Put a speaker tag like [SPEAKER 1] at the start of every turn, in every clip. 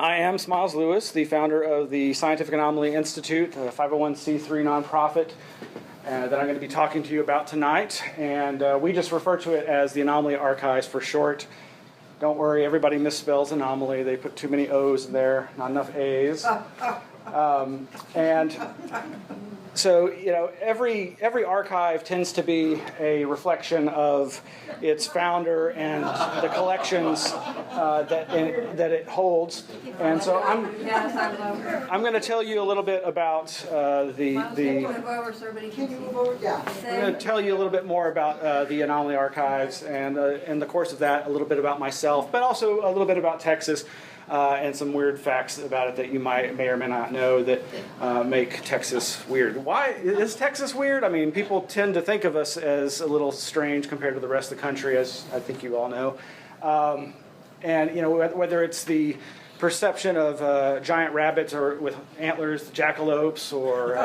[SPEAKER 1] I am Smiles Lewis, the founder of the Scientific Anomaly Institute, a 501c3 nonprofit that I'm going to be talking to you about tonight. And we just refer to it as the Anomaly Archives for short. Don't worry, everybody misspells anomaly. They put too many O's in there, not enough A's. So, you know, every archive tends to be a reflection of its founder and the collections that it holds. And so I'm going to tell you a little bit about I'm going to tell you a little bit more about the Anomaly Archives, and in the course of that, a little bit about myself, but also a little bit about Texas. And some weird facts about it that you may or may not know that make Texas weird. Why is Texas weird? I mean, people tend to think of us as a little strange compared to the rest of the country, as I think you all know. And you know, whether it's the perception of giant rabbits or with antlers, jackalopes, or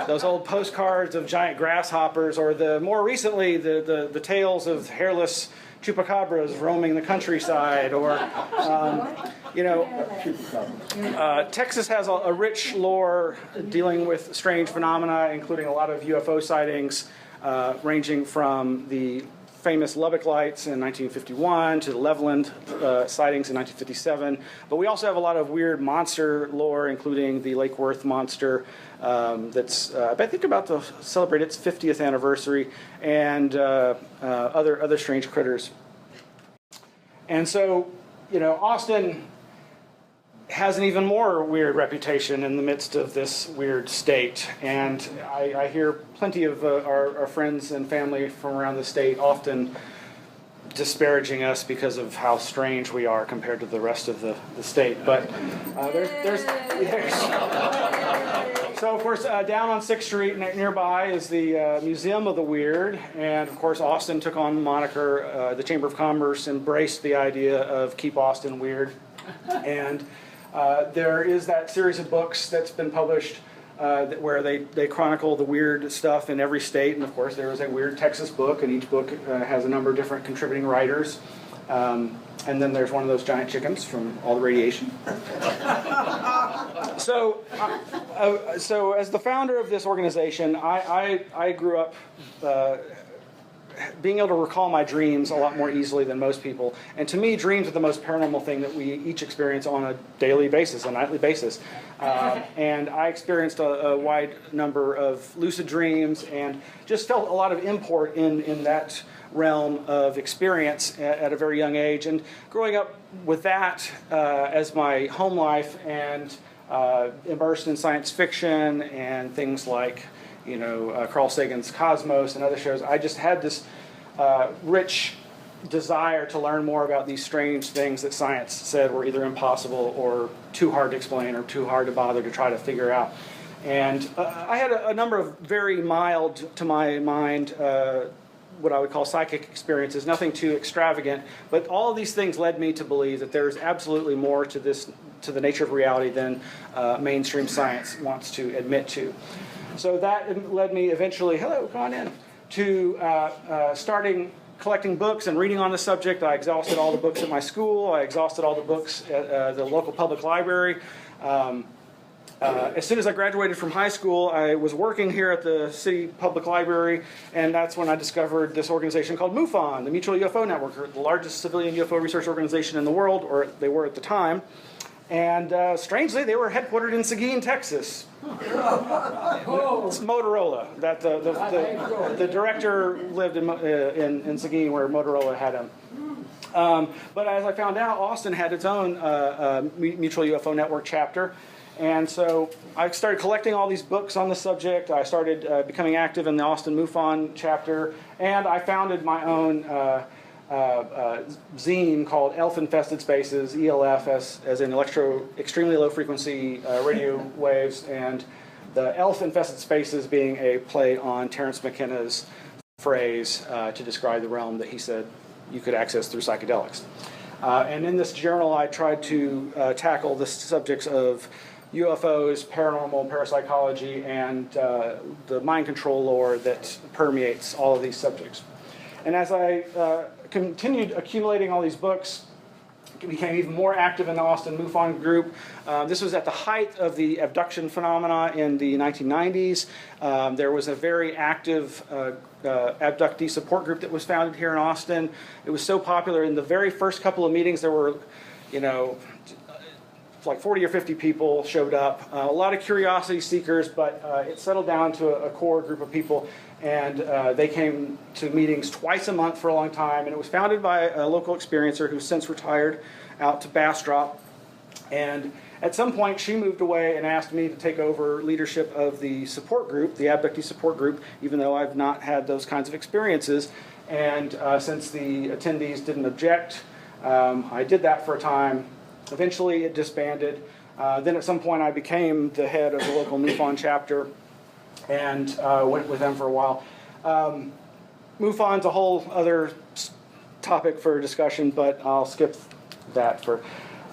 [SPEAKER 1] those old postcards of giant grasshoppers, or the more recently the tales of hairless chupacabras roaming the countryside, or you know, Texas has a rich lore dealing with strange phenomena, including a lot of UFO sightings, ranging from the famous Lubbock lights in 1951 to the Leveland sightings in 1957. But we also have a lot of weird monster lore, including the Lake Worth monster that's I think about to celebrate its 50th anniversary, and other strange critters. And so, you know, Austin has an even more weird reputation in the midst of this weird state. And I hear plenty of our friends and family from around the state often disparaging us because of how strange we are compared to the rest of the state. But there's so, of course, down on 6th Street nearby is the Museum of the Weird. And, of course, Austin took on the moniker. The Chamber of Commerce embraced the idea of Keep Austin Weird. And there is that series of books that's been published where they chronicle the weird stuff in every state. And, of course, there is a weird Texas book, and each book has a number of different contributing writers. And then there's one of those giant chickens from all the radiation. So as the founder of this organization, I grew up being able to recall my dreams a lot more easily than most people. And to me, dreams are the most paranormal thing that we each experience on a daily basis, a nightly basis. And I experienced a wide number of lucid dreams and just felt a lot of import in that realm of experience at a very young age. And growing up with that as my home life, and immersed in science fiction and things like, you know, Carl Sagan's Cosmos and other shows, I just had this rich desire to learn more about these strange things that science said were either impossible or too hard to explain or too hard to bother to try to figure out. And I had a number of very mild, to my mind, what I would call psychic experiences, nothing too extravagant, but all of these things led me to believe that there's absolutely more to the nature of reality than mainstream science wants to admit to. So that led me eventually, hello, come on in, to starting collecting books and reading on the subject. I exhausted all the books at my school. I exhausted all the books at the local public library. As soon as I graduated from high school, I was working here at the city public library, and that's when I discovered this organization called MUFON, the Mutual UFO Network, the largest civilian UFO research organization in the world, or they were at the time. And strangely, they were headquartered in Seguin, Texas. It's Motorola. That the director lived in Seguin, where Motorola had him. But as I found out, Austin had its own Mutual UFO Network chapter. And so I started collecting all these books on the subject. I started becoming active in the Austin MUFON chapter, and I founded my own zine called Elf Infested Spaces, ELF, as in extremely low frequency radio waves, and the Elf Infested Spaces being a play on Terence McKenna's phrase to describe the realm that he said you could access through psychedelics. And in this journal, I tried to tackle the subjects of UFOs, paranormal, parapsychology, and the mind control lore that permeates all of these subjects. And as I continued accumulating all these books, became even more active in the Austin MUFON group. This was at the height of the abduction phenomena in the 1990s. There was a very active abductee support group that was founded here in Austin. It was so popular in the very first couple of meetings there were, like 40 or 50 people showed up. A lot of curiosity seekers, but it settled down to a core group of people, and they came to meetings twice a month for a long time. And it was founded by a local experiencer who's since retired out to Bastrop. And at some point, she moved away and asked me to take over leadership of the support group, the abductee support group, even though I've not had those kinds of experiences. And since the attendees didn't object, I did that for a time. Eventually, it disbanded. Then at some point, I became the head of the local MUFON chapter and went with them for a while. MUFON's a whole other topic for discussion, but I'll skip that for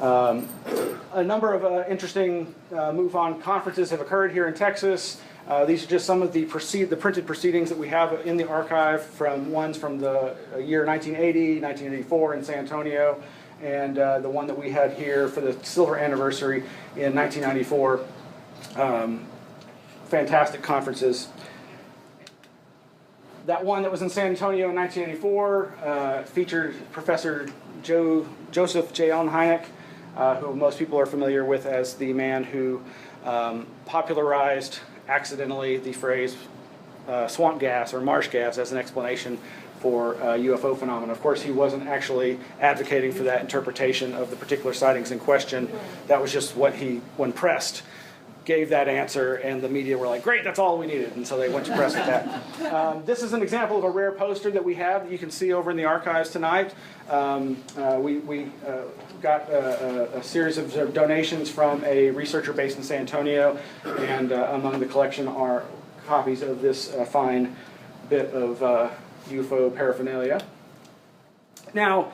[SPEAKER 1] a number of interesting MUFON conferences have occurred here in Texas. These are just some of the printed proceedings that we have in the archive from ones from the year 1980, 1984 in San Antonio, and the one that we had here for the silver anniversary in 1994. Fantastic conferences. That one that was in San Antonio in 1984 featured Professor Joseph J. Allen Hynek, who most people are familiar with as the man who popularized accidentally the phrase swamp gas or marsh gas as an explanation for UFO phenomena. Of course, he wasn't actually advocating for that interpretation of the particular sightings in question. That was just what he, when pressed, gave that answer, and the media were like, great, that's all we needed, and so they went to press with that. This is an example of a rare poster that we have that you can see over in the archives tonight. We got a series of donations from a researcher based in San Antonio, and among the collection are copies of this fine bit of UFO paraphernalia. Now,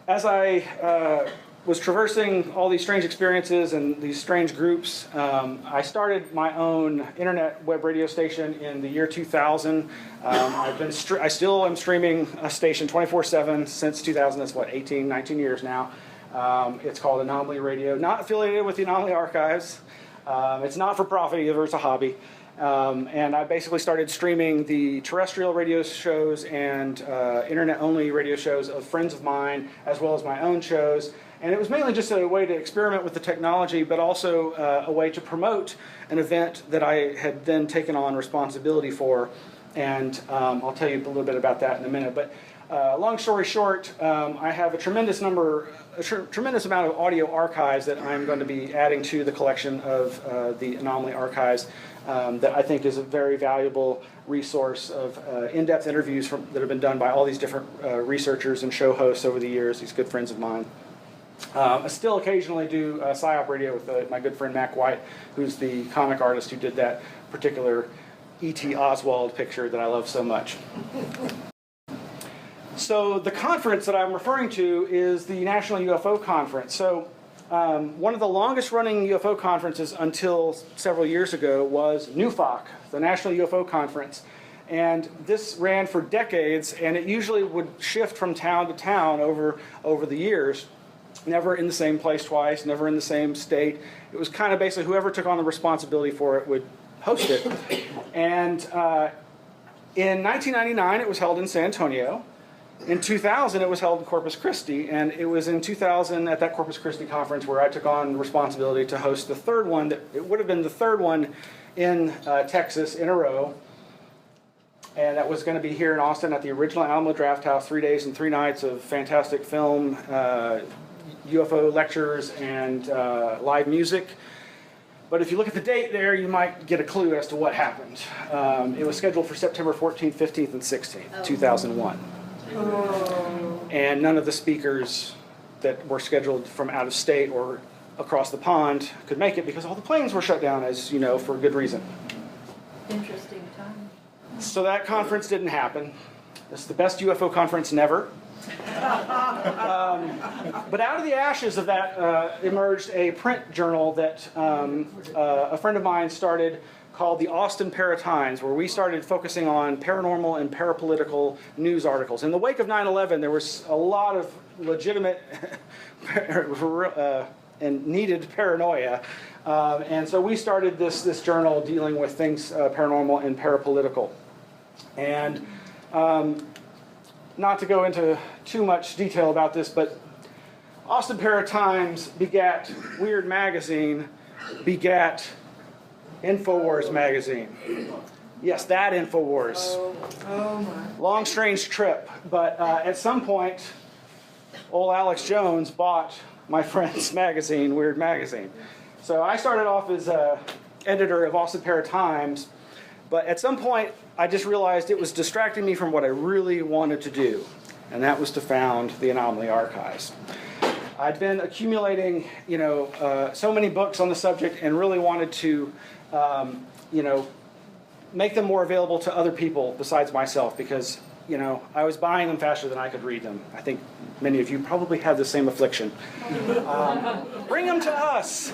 [SPEAKER 1] as I was traversing all these strange experiences and these strange groups, I started my own internet web radio station in the year 2000. I still am streaming a station 24/7 since 2000. That's what, 18, 19 years now. It's called Anomaly Radio, not affiliated with the Anomaly Archives. It's not for profit either, it's a hobby. And I basically started streaming the terrestrial radio shows and internet-only radio shows of friends of mine, as well as my own shows. And it was mainly just a way to experiment with the technology, but also a way to promote an event that I had then taken on responsibility for. And I'll tell you a little bit about that in a minute. But long story short, I have a tremendous amount of audio archives that I'm going to be adding to the collection of the Anomaly Archives that I think is a very valuable resource of in-depth interviews that have been done by all these different researchers and show hosts over the years, these good friends of mine. I still occasionally do PSYOP radio with my good friend Mac White, who's the comic artist who did that particular E.T. Oswald picture that I love so much. So the conference that I'm referring to is the National UFO Conference. So one of the longest running UFO conferences until several years ago was NUFOC, the National UFO Conference. And this ran for decades, and it usually would shift from town to town over the years. Never in the same place twice, never in the same state. It was kind of basically whoever took on the responsibility for it would host it. And in 1999, it was held in San Antonio. In 2000, it was held in Corpus Christi, and it was in 2000 at that Corpus Christi conference where I took on responsibility to host the third one. It would have been the third one in Texas in a row, and that was going to be here in Austin at the original Alamo Draft House, 3 days and 3 nights of fantastic film, UFO lectures, and live music. But if you look at the date there, you might get a clue as to what happened. It was scheduled for September 14th, 15th, and 16th, 2001. And none of the speakers that were scheduled from out of state or across the pond could make it because all the planes were shut down, as you know, for good reason.
[SPEAKER 2] Interesting time.
[SPEAKER 1] So that conference didn't happen. It's the best UFO conference never. But out of the ashes of that emerged a print journal that a friend of mine started called the Austin Para-Times, where we started focusing on paranormal and parapolitical news articles. In the wake of 9/11, there was a lot of legitimate and needed paranoia. And so we started this journal dealing with things paranormal and parapolitical. And not to go into too much detail about this, but Austin Para-Times begat Weird Magazine, begat InfoWars magazine. Yes, that InfoWars.
[SPEAKER 2] Oh my.
[SPEAKER 1] Long, strange trip. But at some point, old Alex Jones bought my friend's magazine, Weird Magazine. So I started off as editor of Austin Para-Times, but at some point, I just realized it was distracting me from what I really wanted to do, and that was to found the Anomaly Archives. I'd been accumulating, so many books on the subject, and really wanted to, make them more available to other people besides myself, because, I was buying them faster than I could read them. I think many of you probably have the same affliction. Bring them to us.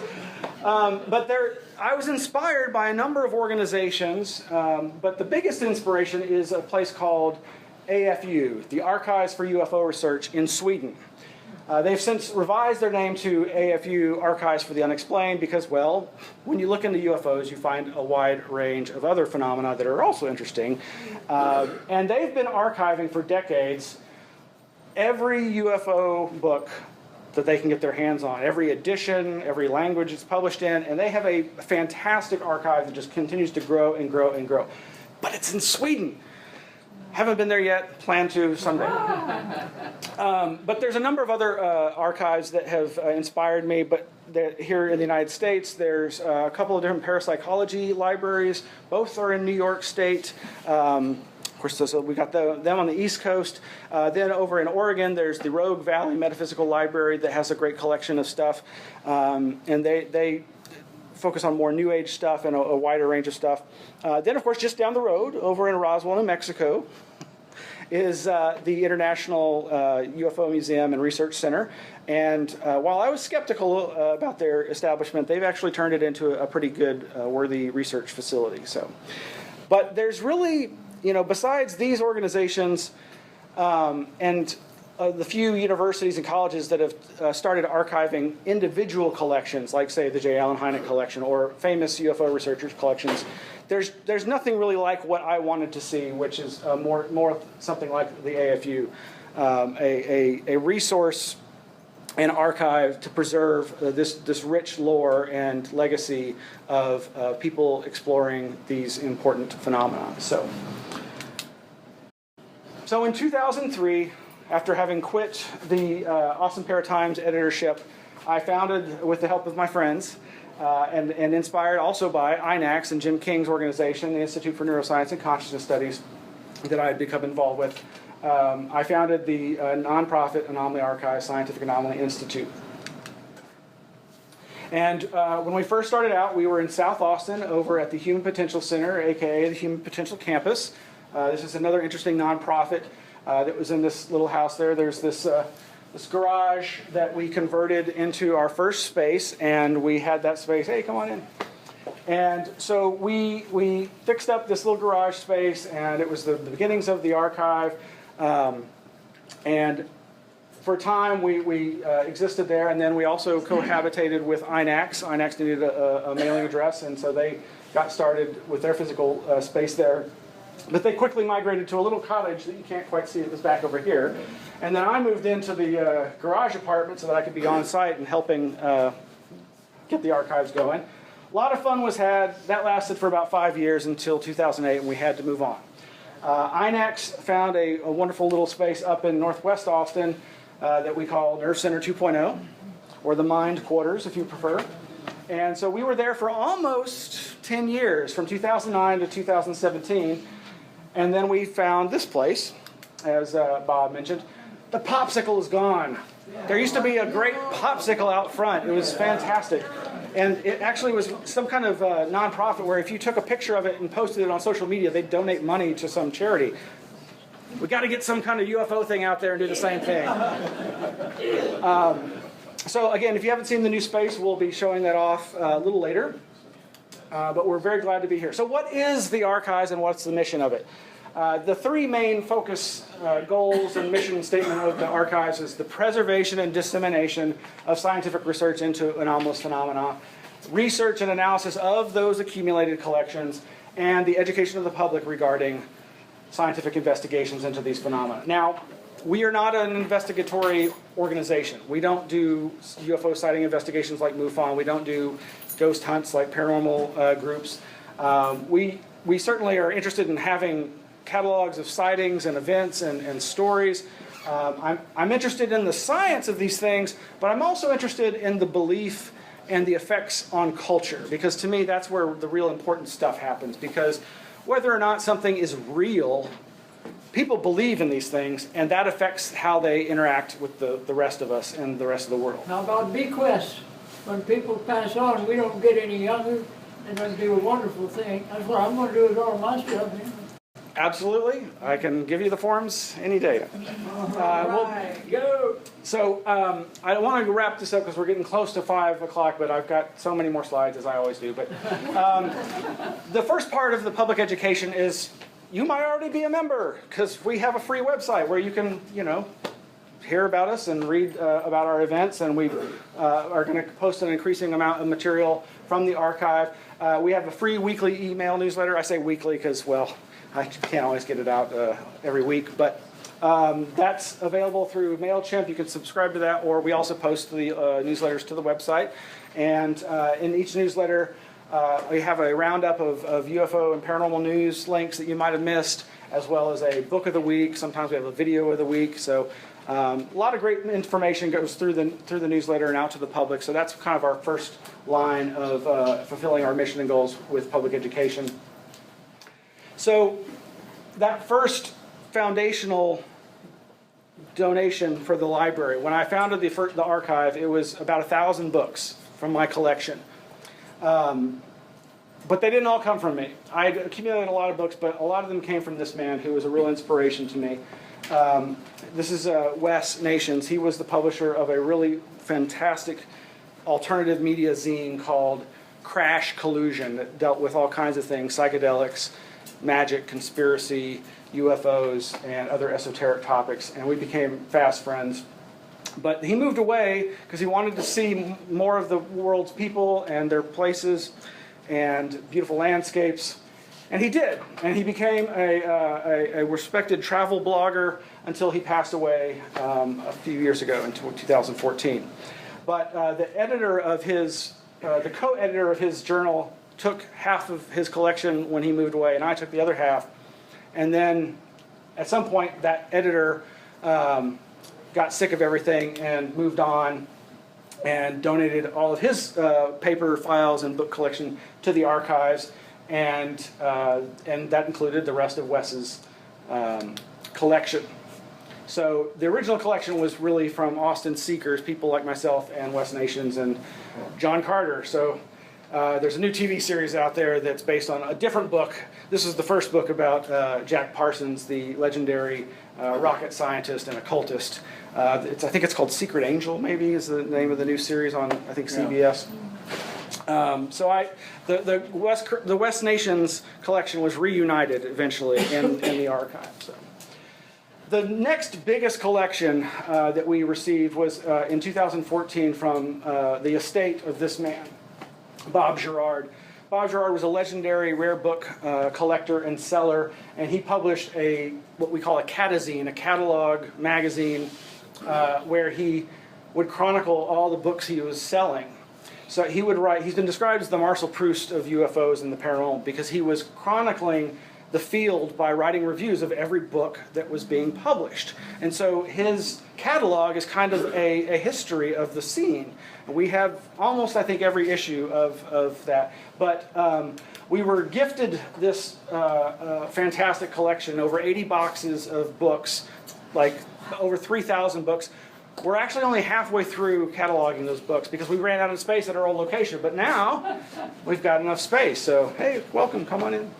[SPEAKER 1] But I was inspired by a number of organizations, but the biggest inspiration is a place called AFU, the Archives for UFO Research in Sweden. They've since revised their name to AFU Archives for the Unexplained because, well, when you look into UFOs, you find a wide range of other phenomena that are also interesting. And they've been archiving for decades every UFO book that they can get their hands on, every edition, every language it's published in, and they have a fantastic archive that just continues to grow and grow and grow. But it's in Sweden. Haven't been there yet, plan to someday. But there's a number of other archives that have inspired me, but here in the United States, there's a couple of different parapsychology libraries. Both are in New York State. Of course, so we got them on the East Coast. Then over in Oregon, there's the Rogue Valley Metaphysical Library that has a great collection of stuff. And they focus on more New Age stuff and a wider range of stuff. Then, of course, just down the road, over in Roswell, New Mexico, is the International UFO Museum and Research Center. And while I was skeptical about their establishment, they've actually turned it into a pretty good, worthy research facility. But there's really, besides these organizations and the few universities and colleges that have started archiving individual collections, like, say, the J. Allen Hynek collection or famous UFO researchers collections, there's nothing really like what I wanted to see, which is more something like the AFU, a resource and archive to preserve this rich lore and legacy of people exploring these important phenomena. So in 2003, after having quit the Austin Para-Times editorship, I founded, with the help of my friends, and inspired also by INACS and Jim King's organization, the Institute for Neuroscience and Consciousness Studies, that I had become involved with. I founded the nonprofit Anomaly Archives, Scientific Anomaly Institute. And when we first started out, we were in South Austin over at the Human Potential Center, aka the Human Potential Campus. This is another interesting nonprofit that was in this little house there. There's this garage that we converted into our first space, and we had that space. Hey, come on in. And so we fixed up this little garage space, and it was the beginnings of the archive. And for a time, we existed there, and then we also cohabitated with INACS. INACS needed a mailing address, and so they got started with their physical space there. But they quickly migrated to a little cottage that you can't quite see. It was back over here. And then I moved into the garage apartment so that I could be on site and helping get the archives going. A lot of fun was had. That lasted for about 5 years until 2008, and we had to move on. INACS found a wonderful little space up in northwest Austin that we call Nerve Center 2.0, or the Mind Quarters, if you prefer. And so we were there for almost 10 years, from 2009 to 2017. And then we found this place, as Bob mentioned. The popsicle is gone. There used to be a great popsicle out front. It was fantastic. And it actually was some kind of nonprofit where if you took a picture of it and posted it on social media, they'd donate money to some charity. We got to get some kind of UFO thing out there and do the same thing. So again, if you haven't seen the new space, we'll be showing that off a little later. but we're very glad to be here. So what is the archives and what's the mission of it? The three main focus goals and mission statement of the archives is the preservation and dissemination of scientific research into anomalous phenomena, research and analysis of those accumulated collections, and the education of the public regarding scientific investigations into these phenomena. Now, we are not an investigatory organization. We don't do UFO sighting investigations like MUFON. We don't do ghost hunts like paranormal groups. We certainly are interested in having catalogs of sightings and events and stories. I'm interested in the science of these things, but I'm also interested in the belief and the effects on culture, because to me that's where the real important stuff happens, because whether or not something is real, people believe in these things, and that affects how they interact with the rest of us and the rest of the world.
[SPEAKER 3] How about bequests? When people pass on, we don't get any younger, and they do a wonderful thing. That's what I'm going to do with all my stuff.
[SPEAKER 1] Absolutely. I can give you the forms any day.
[SPEAKER 3] Go.
[SPEAKER 1] So I want to wrap this up because we're getting close to 5 o'clock, but I've got so many more slides, as I always do. But the first part of the public education is you might already be a member, because we have a free website where you can, hear about us and read about our events, and we are going to post an increasing amount of material from the archive. We have a free weekly email newsletter. I say weekly because, well, I can't always get it out every week, but that's available through MailChimp. You can subscribe to that, or we also post the newsletters to the website. And in each newsletter, we have a roundup of UFO and paranormal news links that you might have missed, as well as a book of the week. Sometimes we have a video of the week. So a lot of great information goes through the newsletter and out to the public. So that's kind of our first line of fulfilling our mission and goals with public education. So that first foundational donation for the library, when I founded the archive, it was about 1,000 books from my collection. But they didn't all come from me. I accumulated a lot of books, but a lot of them came from this man who was a real inspiration to me. This is Wes Nations. He was the publisher of a really fantastic alternative media zine called Crash Collusion that dealt with all kinds of things, psychedelics, magic, conspiracy, UFOs, and other esoteric topics, and we became fast friends. But he moved away because he wanted to see more of the world's people and their places and beautiful landscapes, and he did. And he became a respected travel blogger until he passed away a few years ago in 2014. But the co-editor of his journal took half of his collection when he moved away, and I took the other half. And then at some point, that editor got sick of everything and moved on and donated all of his paper files and book collection to the archives, and that included the rest of Wes's collection. So the original collection was really from Austin seekers, people like myself and Wes Nations and John Carter. So there's a new TV series out there that's based on a different book. This is the first book about Jack Parsons, the legendary rocket scientist and occultist. I think it's called Secret Angel, maybe, is the name of the new series on, I think, CBS. The Wes Nations collection was reunited eventually in the archive. So. The next biggest collection that we received was in 2014 from the estate of this man, Bob Gerard. Bob Gerard was a legendary rare book collector and seller, and he published what we call a catazine, a catalog magazine, where he would chronicle all the books he was selling. So he would write, he's been described as the Marcel Proust of UFOs and the paranormal because he was chronicling the field by writing reviews of every book that was being published. And so his catalog is kind of a history of the scene. We have almost, I think, every issue of that. But we were gifted this fantastic collection, over 80 boxes of books, like over 3,000 books. We're actually only halfway through cataloging those books because we ran out of space at our old location. But now we've got enough space. So, hey, welcome, come on in.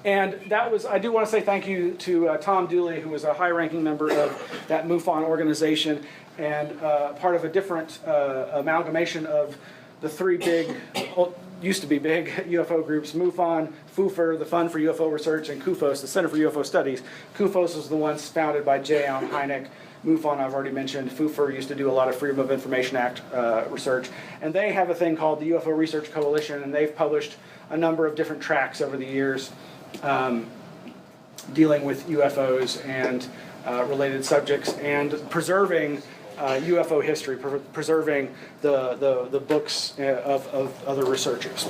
[SPEAKER 1] And I do want to say thank you to Tom Dooley, who was a high-ranking member of that MUFON organization and part of a different amalgamation of the three big, used to be big UFO groups: MUFON, FUFR, the Fund for UFO Research, and CUFOS, the Center for UFO Studies. CUFOS was the ones founded by J. Allen Hynek. MUFON, I've already mentioned. FUFR used to do a lot of Freedom of Information Act research. And they have a thing called the UFO Research Coalition, and they've published a number of different tracts over the years dealing with UFOs and related subjects, and preserving UFO history, preserving the books of other researchers.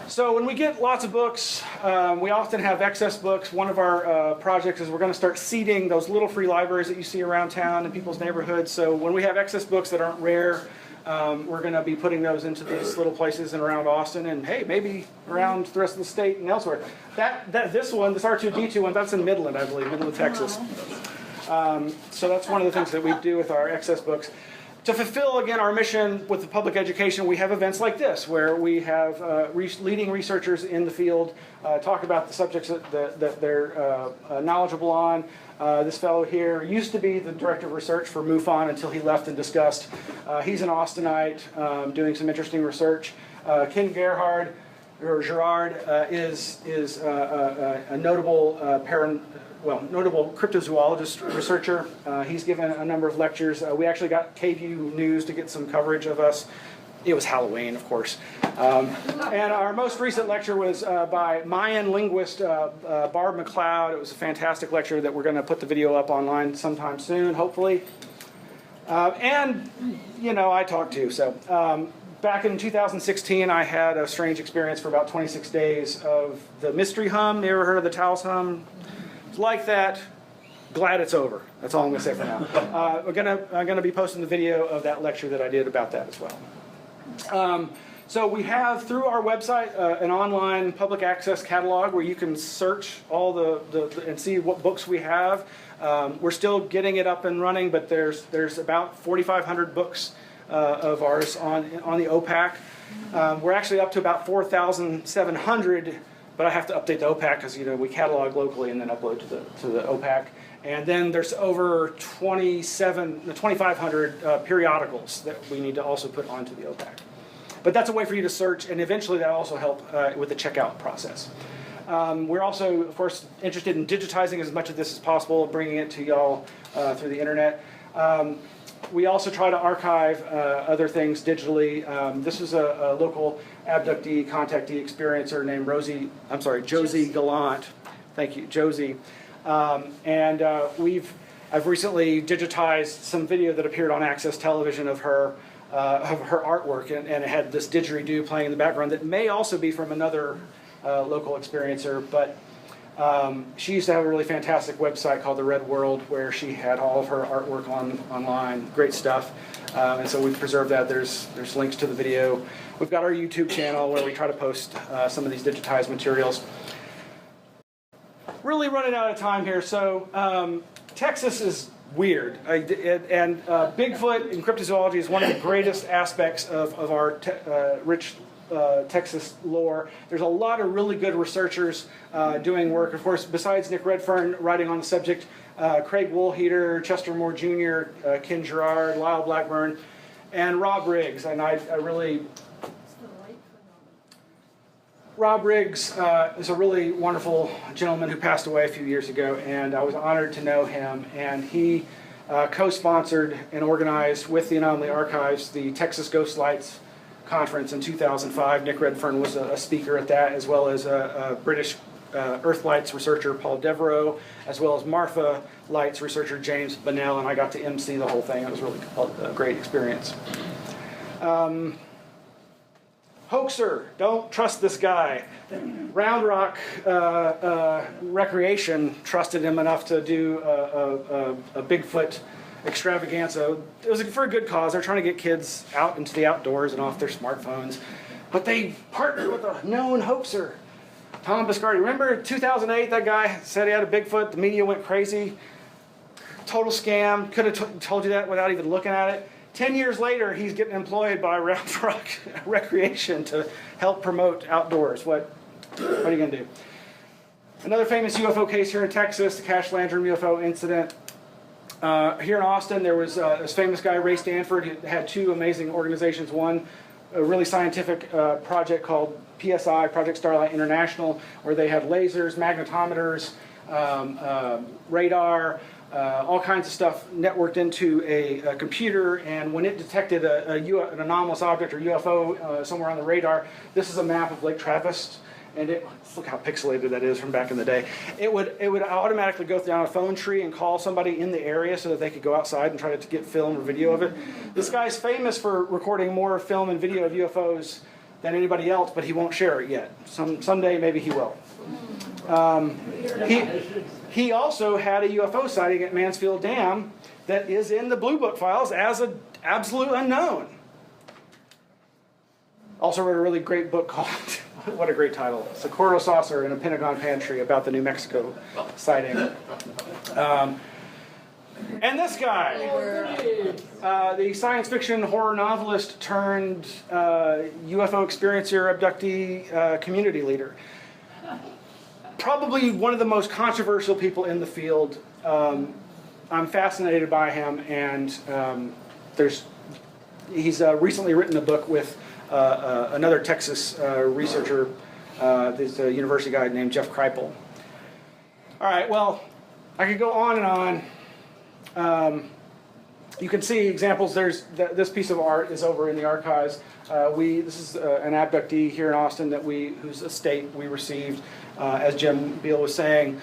[SPEAKER 1] So when we get lots of books, we often have excess books. One of our projects is we're going to start seeding those little free libraries that you see around town in people's neighborhoods. So when we have excess books that aren't rare, we're going to be putting those into these little places and around Austin, and hey, maybe around the rest of the state and elsewhere. This one, this R2D2 one, that's in Midland, I believe, Midland, Texas. So that's one of the things that we do with our excess books. To fulfill, again, our mission with the public education, we have events like this, where we have leading researchers in the field talk about the subjects that they're knowledgeable on. This fellow here used to be the director of research for MUFON until he left in disgust. He's an Austinite doing some interesting research. Ken Gerhard is a notable notable cryptozoologist researcher. He's given a number of lectures. We actually got KVUE News to get some coverage of us. It was Halloween, of course. And our most recent lecture was by Mayan linguist Barb McLeod. It was a fantastic lecture that we're going to put the video up online sometime soon, hopefully. And, you know, I talk too. So back in 2016, I had a strange experience for about 26 days of the mystery hum. You ever heard of the Taos hum? It's like that. Glad it's over. That's all I'm going to say for now. I'm going to be posting the video of that lecture that I did about that as well. So we have, through our website, an online public access catalog where you can search all and see what books we have. We're still getting it up and running, but there's about 4,500 books of ours on the OPAC. We're actually up to about 4,700, but I have to update the OPAC because, you know, we catalog locally and then upload to the OPAC. And then there's over 2,500 periodicals that we need to also put onto the OPAC. But that's a way for you to search, and eventually that'll also help with the checkout process. We're also, of course, interested in digitizing as much of this as possible, bringing it to y'all through the internet. We also try to archive other things digitally. This is a local abductee, contactee experiencer named Josie Gallant. Thank you, Josie. I've recently digitized some video that appeared on Access Television of her artwork, and it had this didgeridoo playing in the background that may also be from another local experiencer, but she used to have a really fantastic website called The Red World where she had all of her artwork online, great stuff, and so we've preserved that. There's links to the video. We've got our YouTube channel where we try to post some of these digitized materials. Really running out of time here, so Texas is weird, and Bigfoot in cryptozoology is one of the greatest aspects of our rich Texas lore. There's a lot of really good researchers doing work. Of course, besides Nick Redfern writing on the subject, Craig Woolheater, Chester Moore Jr., Ken Gerard, Lyle Blackburn, and Rob Riggs. And Rob Riggs is a really wonderful gentleman who passed away a few years ago, and I was honored to know him. And he co-sponsored and organized with the Anomaly Archives the Texas Ghost Lights Conference in 2005. Nick Redfern was a speaker at that, as well as a British Earth Lights researcher, Paul Devereaux, as well as Marfa Lights researcher, James Bunnell, and I got to MC the whole thing. It was really a great experience. Hoaxer, don't trust this guy. Round Rock Recreation trusted him enough to do a Bigfoot extravaganza. It was for a good cause. They're trying to get kids out into the outdoors and off their smartphones. But they partnered with a known hoaxer, Tom Biscardi. Remember 2008, that guy said he had a Bigfoot. The media went crazy. Total scam. Could have told you that without even looking at it. 10 years later, he's getting employed by Round Rock Recreation to help promote outdoors. What are you going to do? Another famous UFO case here in Texas, the Cash-Landrum UFO incident. Here in Austin, there was this famous guy, Ray Stanford, who had two amazing organizations. One, a really scientific project called PSI, Project Starlight International, where they had lasers, magnetometers, radar, all kinds of stuff networked into a computer, and when it detected an anomalous object or UFO somewhere on the radar, this is a map of Lake Travis, and look how pixelated that is from back in the day. It would automatically go down a phone tree and call somebody in the area so that they could go outside and try to get film or video of it. This guy's famous for recording more film and video of UFOs than anybody else, but he won't share it yet. Someday maybe he will. He also had a UFO sighting at Mansfield Dam that is in the Blue Book files as an absolute unknown. Also wrote a really great book called, what a great title, Socorro Saucer in a Pentagon Pantry, about the New Mexico sighting. And this guy, the science fiction horror novelist turned UFO experiencer, abductee, community leader. Probably one of the most controversial people in the field. I'm fascinated by him, and he's recently written a book with another Texas researcher, this university guy named Jeff Kripal. All right, well, I could go on and on. You can see examples. This piece of art is over in the archives. This is an abductee here in Austin whose estate we received. As Jim Beal was saying,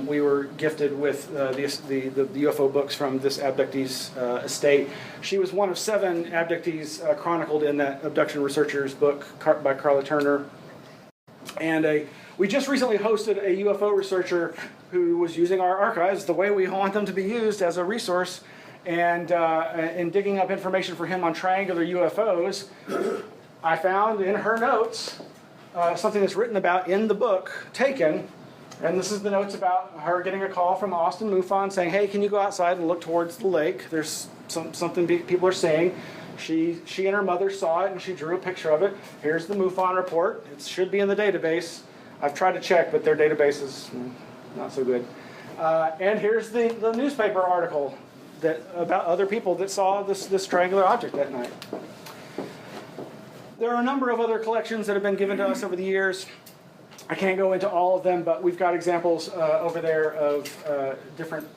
[SPEAKER 1] we were gifted with the UFO books from this abductee's estate. She was one of 7 abductees chronicled in that Abduction Researchers book by Carla Turner. And we just recently hosted a UFO researcher who was using our archives the way we want them to be used as a resource. And in digging up information for him on triangular UFOs, I found in her notes something that's written about in the book, Taken. And this is the notes about her getting a call from Austin MUFON saying, hey, can you go outside and look towards the lake? There's something people are saying. She and her mother saw it, and she drew a picture of it. Here's the MUFON report. It should be in the database. I've tried to check, but their database is not so good. And here's the newspaper article about other people that saw this triangular object that night. There are a number of other collections that have been given to us over the years. I can't go into all of them, but we've got examples over there of different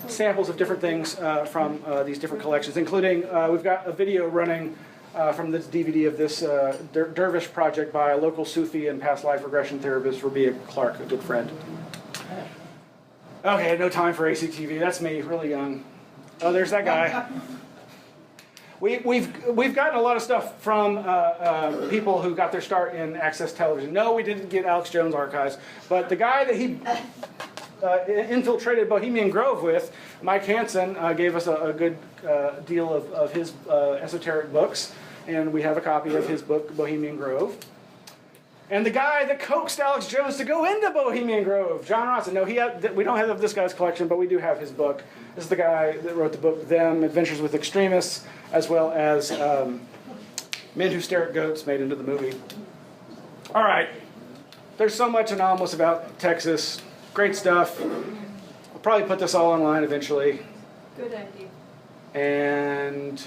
[SPEAKER 1] samples of different things from these different collections, including we've got a video running from this DVD of this dervish project by a local Sufi and past life regression therapist, Rabia Clark, a good friend. Okay, no time for ACTV. That's me, really young. Oh, there's that guy. We've gotten a lot of stuff from people who got their start in access television. No, we didn't get Alex Jones archives, but the guy that he infiltrated Bohemian Grove with, Mike Hansen, gave us a good deal of his esoteric books, and we have a copy of his book, Bohemian Grove. And the guy that coaxed Alex Jones to go into Bohemian Grove, John Ronson. No, we don't have this guy's collection, but we do have his book. This is the guy that wrote the book, Them, Adventures with Extremists, as well as Men Who Stare at Goats, made into the movie. All right. There's so much anomalous about Texas. Great stuff. I'll probably put this all online eventually.
[SPEAKER 2] Good idea.
[SPEAKER 1] And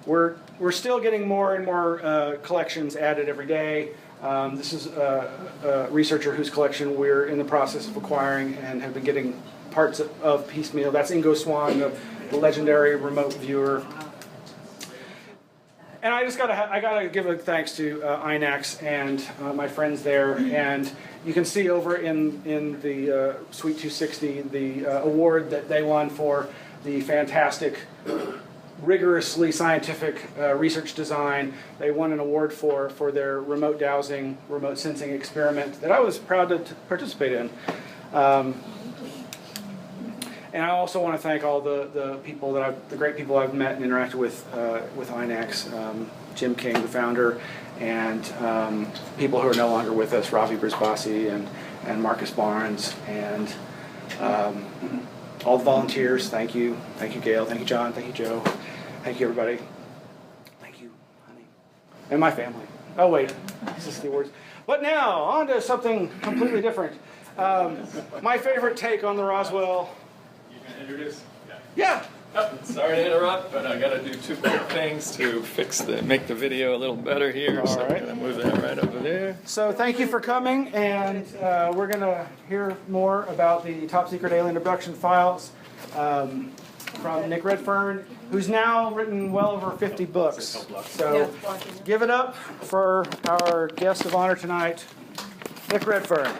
[SPEAKER 1] we're still getting more and more collections added every day. This is a researcher whose collection we're in the process of acquiring and have been getting parts of piecemeal. That's Ingo Swann, the legendary remote viewer. And I gotta give a thanks to INACS and my friends there. And you can see over in the Suite 260 the award that they won for the fantastic, rigorously scientific research design. They won an award for their remote dowsing, remote sensing experiment that I was proud to participate in. And I also want to thank all the people the great people I've met and interacted with INACS, Jim King, the founder, and people who are no longer with us, Ravi Brisbasi and Marcus Barnes, and all the volunteers. Thank you, Gail. Thank you, John. Thank you, Joe. Thank you, everybody. Thank you, honey, and my family. Oh wait, this is the awards. But now on to something completely different. My favorite take on the Roswell
[SPEAKER 4] Introduce?
[SPEAKER 1] Yeah.
[SPEAKER 4] Oh, sorry to interrupt, but I got to do two quick things to make the video a little better here. So I'm
[SPEAKER 1] right.
[SPEAKER 4] going to move that right over there.
[SPEAKER 1] So thank you for coming, and we're going to hear more about the top secret alien abduction files from Nick Redfern, who's now written well over 50 books. So give it up for our guest of honor tonight, Nick Redfern.